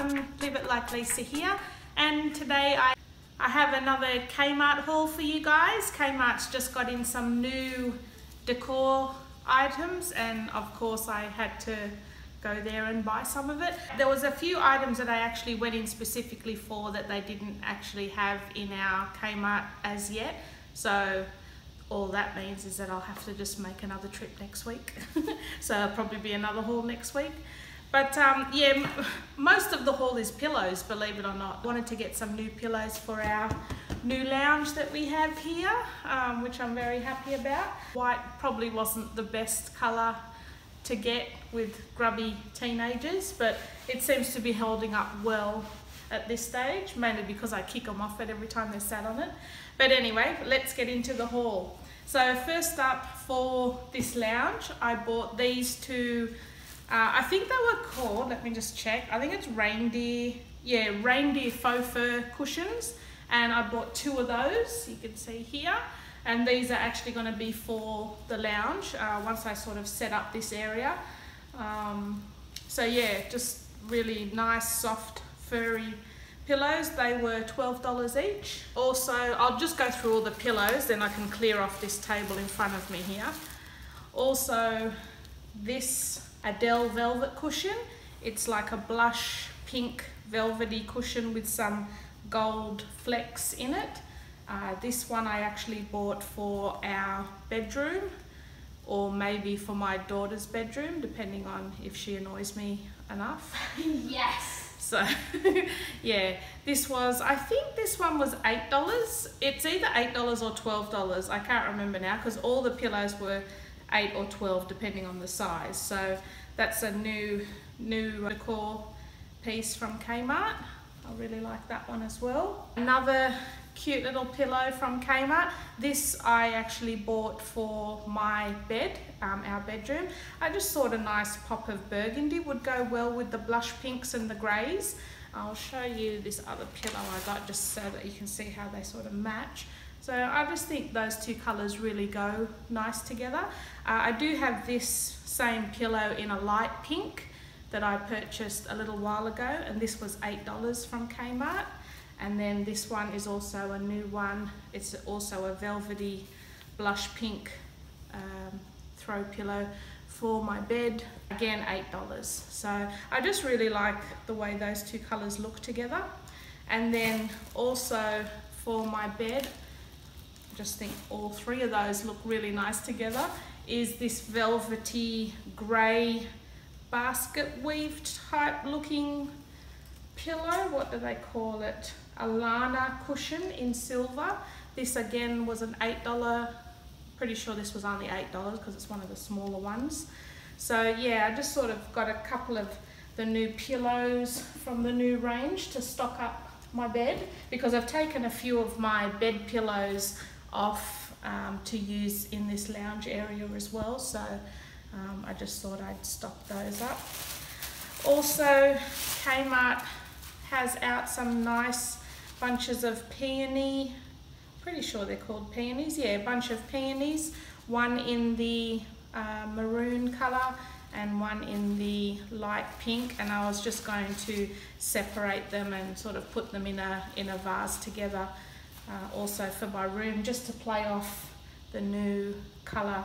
everyone, Live It Like Lisa here, and today I have another Kmart haul for you guys. Kmart's just got in some new decor items, and of course I had to go there and buy some of it. There was a few items that I actually went in specifically for that they didn't actually have in our Kmart as yet, so all that means is that I'll have to just make another trip next week. So it'll probably be another haul next week. But yeah, most of the haul is pillows, believe it or not. I wanted to get some new pillows for our new lounge that we have here, which I'm very happy about. White probably wasn't the best colour to get with grubby teenagers, but it seems to be holding up well at this stage, mainly because I kick them off it every time they sat on it. But anyway, let's get into the haul. So first up, for this lounge, I bought these two, I think they were called, let me just check, I think it's reindeer faux fur cushions, and I bought two of those, you can see here, and these are actually going to be for the lounge once I sort of set up this area. So yeah, just really nice, soft, furry pillows. They were $12 each. Also, I'll just go through all the pillows, then I can clear off this table in front of me here. Also, this Adele velvet cushion. It's like a blush pink velvety cushion with some gold flecks in it. This one I actually bought for our bedroom, or maybe for my daughter's bedroom, depending on if she annoys me enough. Yes. So yeah, this was, I think this one was $8. It's either $8 or $12. I can't remember now because all the pillows were $8 or $12 depending on the size. So that's a new decor piece from Kmart. I really like that one as well. Another cute little pillow from Kmart. This I actually bought for my bed, our bedroom. I just thought a nice pop of burgundy would go well with the blush pinks and the greys. I'll show you this other pillow I got just so that you can see how they sort of match. So I just think those two colours really go nice together. I do have this same pillow in a light pink that I purchased a little while ago, and this was $8 from Kmart. And then this one is also a new one. It's also a velvety blush pink throw pillow for my bed. Again, $8. So I just really like the way those two colours look together. And then also for my bed, I just think all three of those look really nice together, is this velvety grey basket weaved type looking pillow. What do they call it? A Lana cushion in silver. This again was an $8. Pretty sure this was only $8 because it's one of the smaller ones. So yeah, I just sort of got a couple of the new pillows from the new range to stock up my bed, because I've taken a few of my bed pillows off to use in this lounge area as well. So I just thought I'd stock those up. Also, Kmart has out some nice bunches of peony, pretty sure they're called peonies, yeah, a bunch of peonies, one in the maroon colour and one in the light pink, and I was just going to separate them and sort of put them in a vase together, also for my room, just to play off the new colour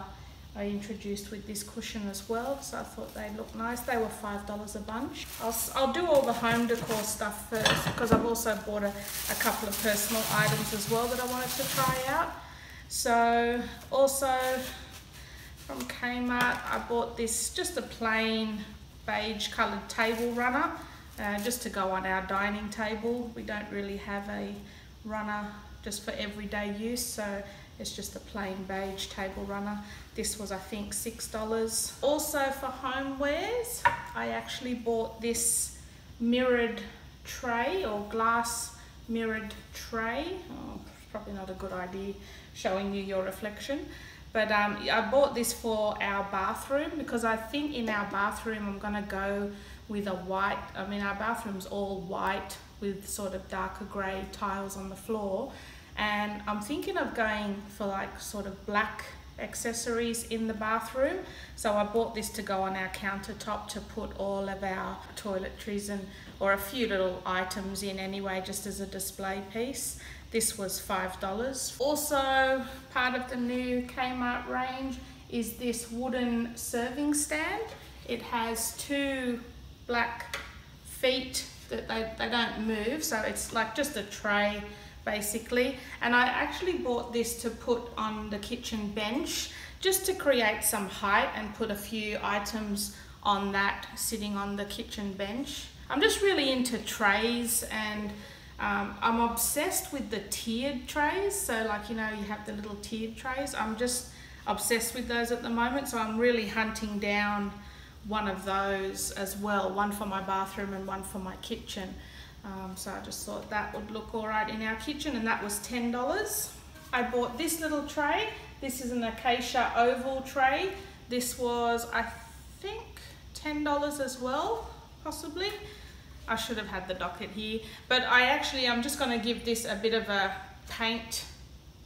I introduced with this cushion as well. So I thought they looked nice. They were $5 a bunch. I'll do all the home decor stuff first, because I've also bought a couple of personal items as well that I wanted to try out. So also from Kmart, I bought this, just a plain beige coloured table runner, just to go on our dining table. We don't really have a runner just for everyday use, so it's just a plain beige table runner. This was, I think, $6. Also for homewares, I actually bought this mirrored tray, or glass mirrored tray. Oh, probably not a good idea showing you your reflection. But I bought this for our bathroom, because I think in our bathroom I'm gonna go with a white, I mean our bathroom's all white with sort of darker grey tiles on the floor. And I'm thinking of going for like sort of black accessories in the bathroom. So I bought this to go on our countertop to put all of our toiletries or a few little items in anyway, just as a display piece. This was $5. Also, part of the new Kmart range is this wooden serving stand. It has two black feet that they don't move, so it's like just a tray basically. And I actually bought this to put on the kitchen bench just to create some height and put a few items on that sitting on the kitchen bench. I'm just really into trays, and I'm obsessed with the tiered trays. So like, you know, you have the little tiered trays. I'm just obsessed with those at the moment. So I'm really hunting down one of those as well, one for my bathroom and one for my kitchen. So I just thought that would look all right in our kitchen, and that was $10. I bought this little tray. This is an Acacia oval tray. This was, I think, $10 as well, possibly. I should have had the docket here, but I'm just going to give this a bit of a paint,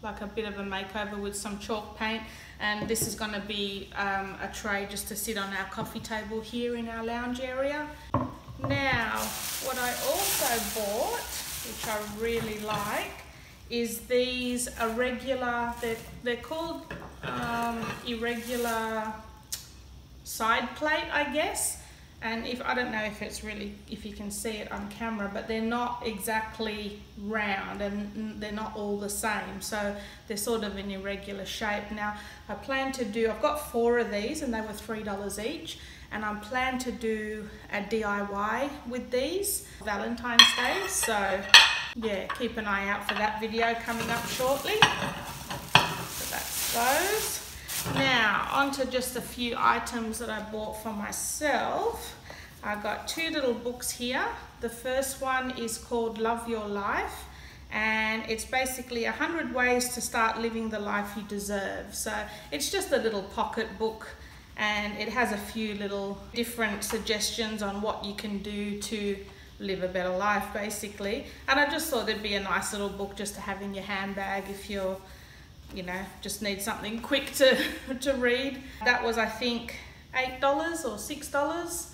like a bit of a makeover with some chalk paint, and this is going to be a tray just to sit on our coffee table here in our lounge area. Now, what I also bought, which I really like, is these Irregular, they're called Irregular side plate, I guess. And I don't know if you can see it on camera, but they're not exactly round and they're not all the same. So they're sort of an irregular shape. Now I've got 4 of these and they were $3 each. And I'm planning to do a DIY with these Valentine's Day. So yeah, keep an eye out for that video coming up shortly. So that's those. Now, on to just a few items that I bought for myself. I got 2 little books here. The first one is called Love Your Life, and it's basically 100 ways to start living the life you deserve. So it's just a little pocket book, and it has a few little different suggestions on what you can do to live a better life, basically. And I just thought it'd be a nice little book just to have in your handbag if you're, you know, just need something quick to read. That was, I think, $8 or $6.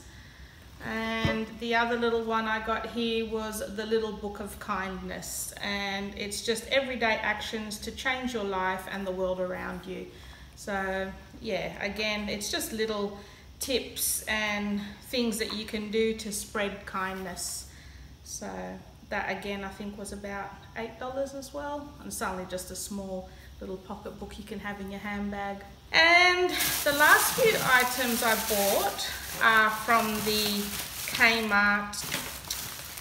And the other little one I got here was the Little Book of Kindness, and it's just everyday actions to change your life and the world around you. So yeah, again, it's just little tips and things that you can do to spread kindness. So that again, I think was about $8 as well, and it's only just a small little pocket book you can have in your handbag. And the last few items I bought are from the Kmart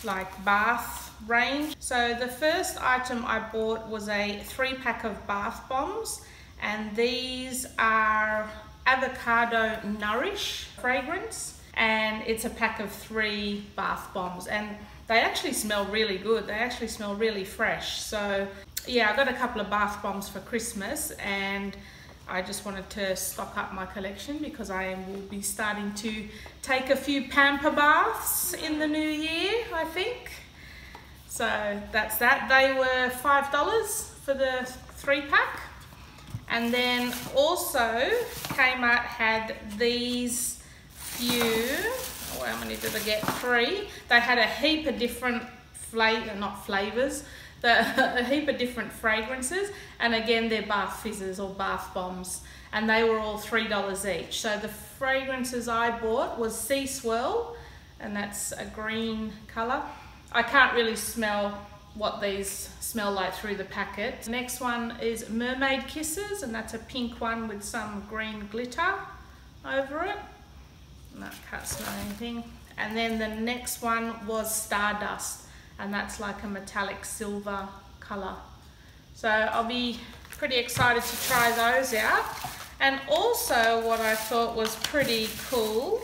like bath range. So the first item I bought was a 3-pack of bath bombs, and these are Avocado Nourish fragrance, and it's a pack of 3 bath bombs, and they actually smell really good. They actually smell really fresh. So yeah, I got a couple of bath bombs for Christmas, and I just wanted to stock up my collection because I will be starting to take a few pamper baths in the new year, I think. So that's that. They were $5 for the 3-pack. And then also Kmart had these few, how many did I get? 3. They had a heap of different flavors, a heap of different fragrances, and again they're bath fizzes or bath bombs, and they were all $3 each. So the fragrances I bought was Sea Swirl, and that's a green color. I can't really smell what these smell like through the packet. The next one is Mermaid Kisses, and that's a pink one with some green glitter over it. No, can't smell anything. And then the next one was Stardust, and that's like a metallic silver color. So I'll be pretty excited to try those out. And also what I thought was pretty cool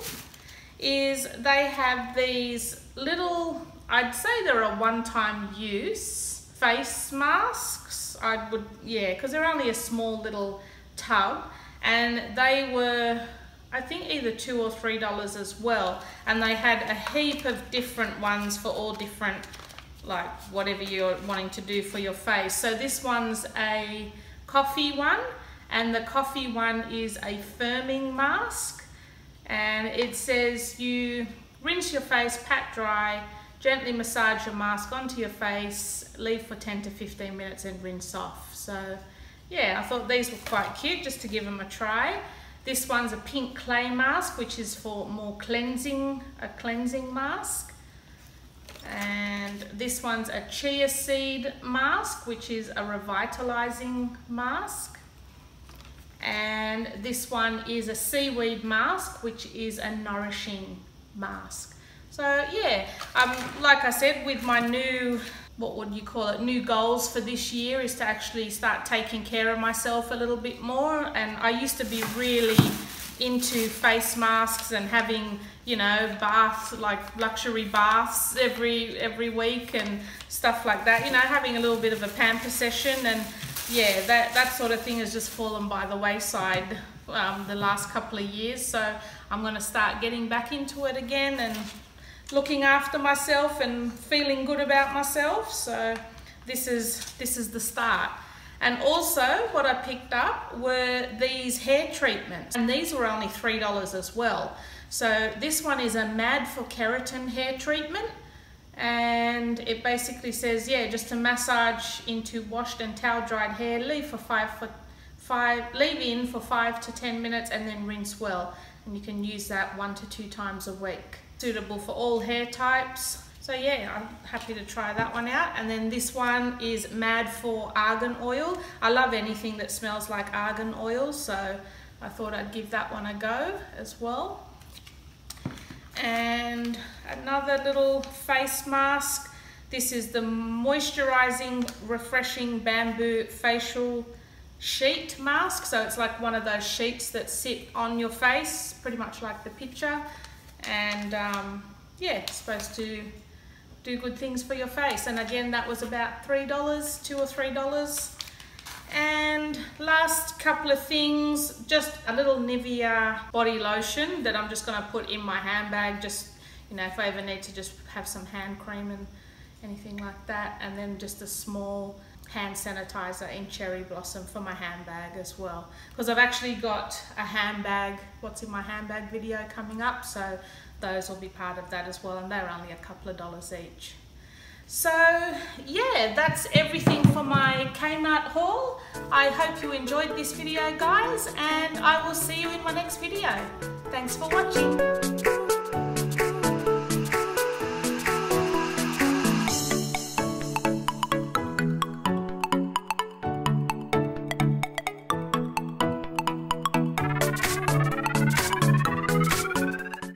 is they have these little, I'd say they're a one-time use face masks. Because they're only a small little tub, and they were, I think, either $2 or $3 as well. And they had a heap of different ones for all different, like whatever you're wanting to do for your face. So this one's a coffee one, and the coffee one is a firming mask, and it says you rinse your face, pat dry, gently massage your mask onto your face, leave for 10 to 15 minutes and rinse off. So yeah, I thought these were quite cute just to give them a try. This one's a pink clay mask, which is for more cleansing, a cleansing mask. And this one's a chia seed mask, which is a revitalizing mask. And this one is a seaweed mask, which is a nourishing mask. So yeah, like I said, with my new, what would you call it, new goals for this year is to actually start taking care of myself a little bit more. And I used to be really into face masks and having, you know, baths, like luxury baths every week and stuff like that, you know, having a little bit of a pamper session. And yeah, that sort of thing has just fallen by the wayside the last couple of years. So I'm going to start getting back into it again and looking after myself and feeling good about myself. So this is the start. And also what I picked up were these hair treatments, and these were only $3 as well. So this one is a Mad for Keratin hair treatment, and it basically says, yeah, just to massage into washed and towel dried hair, leave in for 5 to 10 minutes and then rinse well. And you can use that 1 to 2 times a week. Suitable for all hair types. So yeah, I'm happy to try that one out. And then this one is Mad for Argan Oil. I love anything that smells like argan oil, so I thought I'd give that one a go as well. And another little face mask. This is the Moisturizing Refreshing Bamboo Facial Sheet Mask. So it's like one of those sheets that sit on your face, pretty much like the picture. And yeah, it's supposed to do good things for your face. And again, that was about $3, $2 or $3. And last couple of things, just a little Nivea body lotion that I'm just going to put in my handbag, just, you know, if I ever need to just have some hand cream and anything like that. And then just a small hand sanitizer in cherry blossom for my handbag as well, because I've actually got a handbag, what's in my handbag video coming up, so those will be part of that as well, and they're only a couple of dollars each. So yeah, that's everything for my Kmart haul. I hope you enjoyed this video, guys, and I will see you in my next video. Thanks for watching.